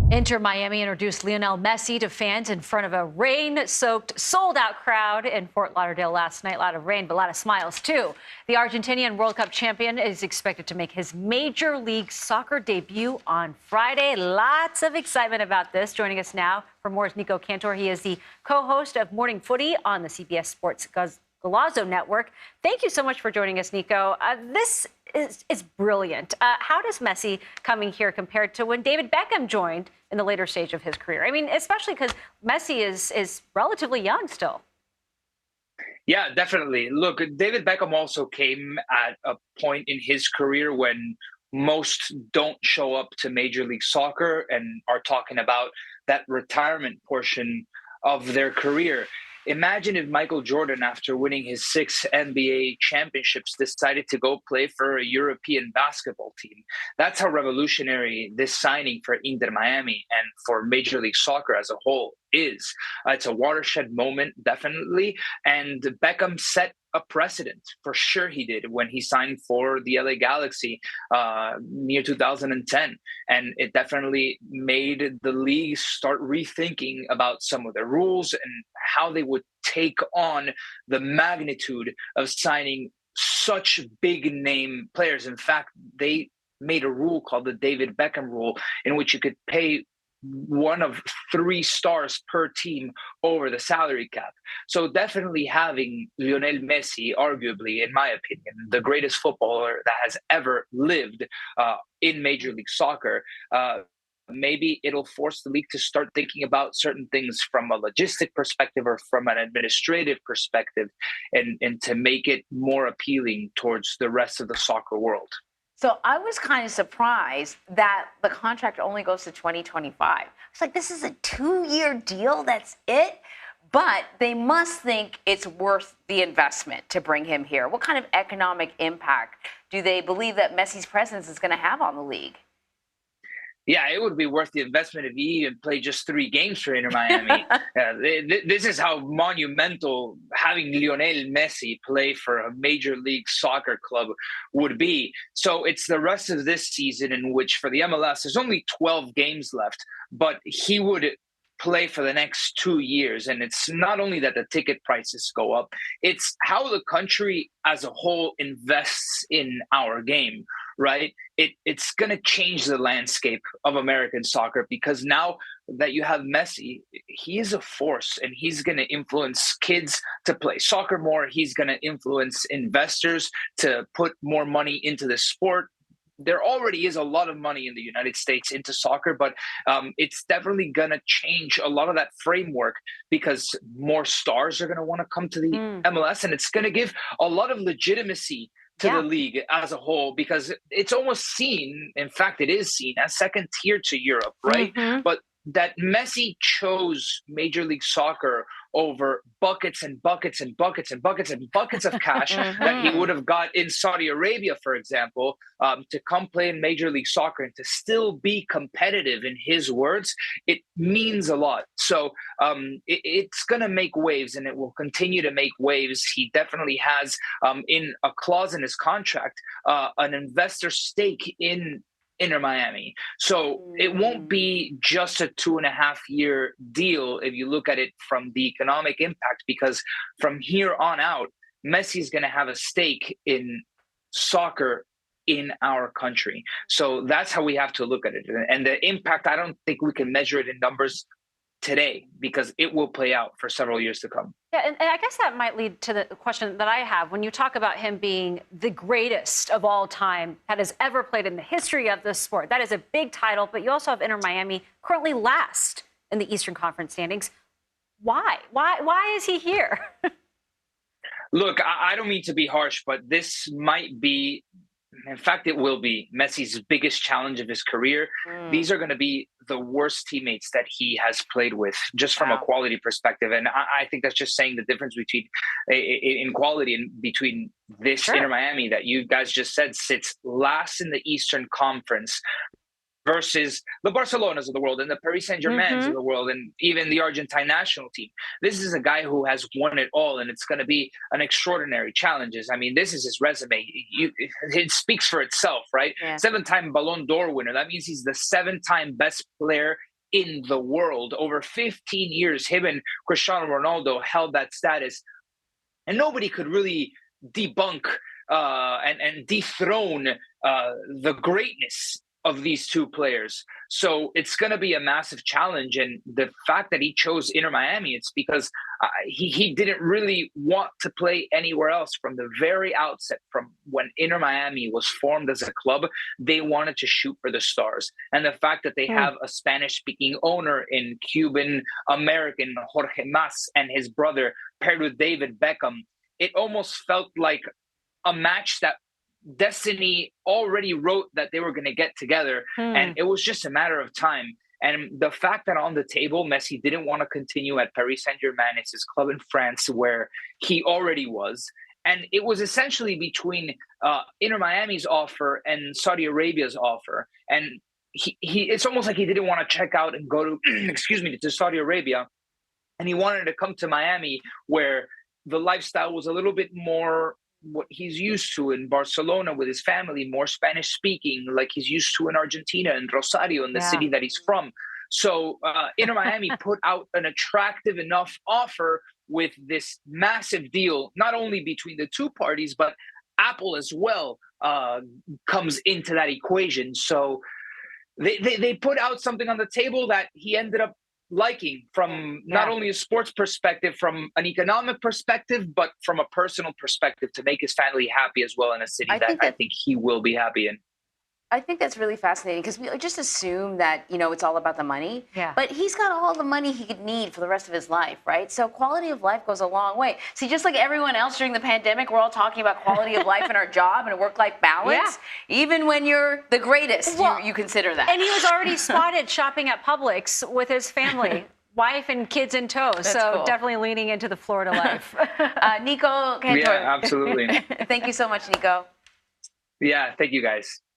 Inter Miami introduced Lionel Messi to fans in front of a rain-soaked, sold-out crowd in Fort Lauderdale last night. A lot of rain, but a lot of smiles, too. The Argentinian World Cup champion is expected to make his Major League Soccer debut on Friday. Lots of excitement about this. Joining us now for more is Nico Cantor. He is the co-host of Morning Footy on the CBS Sports Golazo Network. Thank you so much for joining us, Nico. This is brilliant. How does Messi coming here compared to when David Beckham joined in the later stage of his career? I mean, especially because Messi is relatively young still. Yeah, definitely. Look, David Beckham also came at a point in his career when most don't show up to Major League Soccer and are talking about that retirement portion of their career. Imagine if Michael Jordan, after winning his 6 NBA championships, decided to go play for a European basketball team. That's how revolutionary this signing for Inter Miami and for Major League Soccer as a whole is. It's a watershed moment, definitely. And Beckham set a precedent. For sure he did when he signed for the LA Galaxy near 2010. And it definitely made the league start rethinking about some of the rules and how they would take on the magnitude of signing such big name players. In fact, they made a rule called the David Beckham rule, in which you could pay one of 3 stars per team over the salary cap. So definitely having Lionel Messi, arguably, in my opinion, the greatest footballer that has ever lived in Major League Soccer, maybe it'll force the league to start thinking about certain things from a logistic perspective or from an administrative perspective, and to make it more appealing towards the rest of the soccer world. So I was kind of surprised that the contract only goes to 2025. It's like, this is a 2-year deal, that's it? But they must think it's worth the investment to bring him here. What kind of economic impact do they believe that Messi's presence is going to have on the league? Yeah, it would be worth the investment if he even played just 3 games for Inter Miami. This is how monumental having Lionel Messi play for a Major League Soccer club would be. So it's the rest of this season in which, for the MLS, there's only 12 games left, but he would play for the next 2 years. And it's not only that the ticket prices go up, it's how the country as a whole invests in our game, right? It's going to change the landscape of American soccer, because now that you have Messi, he is a force, and he's going to influence kids to play soccer more. He's going to influence investors to put more money into the sport. There already is a lot of money in the United States into soccer, but it's definitely going to change a lot of that framework, because more stars are going to want to come to the MLS, and it's going to give a lot of legitimacy to the league as a whole, because it's almost seen, in fact, it is seen as second tier to Europe, right? But that Messi chose Major League Soccer over buckets and buckets and buckets and buckets and buckets of cash that he would have got in Saudi Arabia, for example, to come play in Major League Soccer and to still be competitive, in his words, it means a lot. So it's going to make waves, and it will continue to make waves. He definitely has, in a clause in his contract, an investor stake in Inter Miami. So it won't be just a 2.5-year deal if you look at it from the economic impact, because from here on out, Messi is going to have a stake in soccer in our country. So that's how we have to look at it. And the impact, I don't think we can measure it in numbers today, because it will play out for several years to come. Yeah, and I guess that might lead to the question that I have. When you talk about him being the greatest of all time that has ever played in the history of the sport, that is a big title, but you also have Inter Miami currently last in the Eastern Conference standings. Why? Why is he here? Look, I don't mean to be harsh, but this might be, in fact, it will be Messi's biggest challenge of his career. These are going to be the worst teammates that he has played with, just from a quality perspective. And I think that's just saying the difference between in quality and between this Inter Miami that you guys just said sits last in the Eastern Conference versus the Barcelonas of the world and the Paris Saint-Germains of the world, and even the Argentine national team. This is a guy who has won it all, and it's going to be an extraordinary challenge. I mean, this is his resume. It speaks for itself, right? 7-time Ballon d'Or winner. That means he's the 7-time best player in the world. Over 15 years, him and Cristiano Ronaldo held that status. And nobody could really debunk and dethrone the greatness of these two players. So it's going to be a massive challenge. And the fact that he chose Inter Miami, it's because he didn't really want to play anywhere else from the very outset. From when Inter Miami was formed as a club, they wanted to shoot for the stars. And the fact that they have a Spanish-speaking owner in Cuban-American Jorge Mas and his brother paired with David Beckham, it almost felt like a match that destiny already wrote that they were going to get together, and it was just a matter of time. And the fact that on the table, Messi didn't want to continue at Paris Saint-Germain, it's his club in France where he already was, and it was essentially between Inter Miami's offer and Saudi Arabia's offer, and he it's almost like he didn't want to check out and go to to Saudi Arabia, and he wanted to come to Miami where the lifestyle was a little bit more what he's used to in Barcelona with his family, more Spanish speaking, like he's used to in Argentina and Rosario, in the city that he's from. So Inter Miami put out an attractive enough offer with this massive deal, not only between the two parties, but Apple as well comes into that equation. So they put out something on the table that he ended up liking from not only a sports perspective, from an economic perspective, but from a personal perspective, to make his family happy as well in a city that I think he will be happy in. I think that's really fascinating because we just assume that, it's all about the money. Yeah. But he's got all the money he could need for the rest of his life, right? So quality of life goes a long way. See, just like everyone else during the pandemic, we're all talking about quality of life in our job and a work-life balance. Yeah. Even when you're the greatest, you consider that. And he was already spotted shopping at Publix with his family. Wife and kids in tow. That's cool. Definitely leaning into the Florida life. Nico Cantor. Yeah, absolutely. Thank you so much, Nico. Yeah, thank you guys.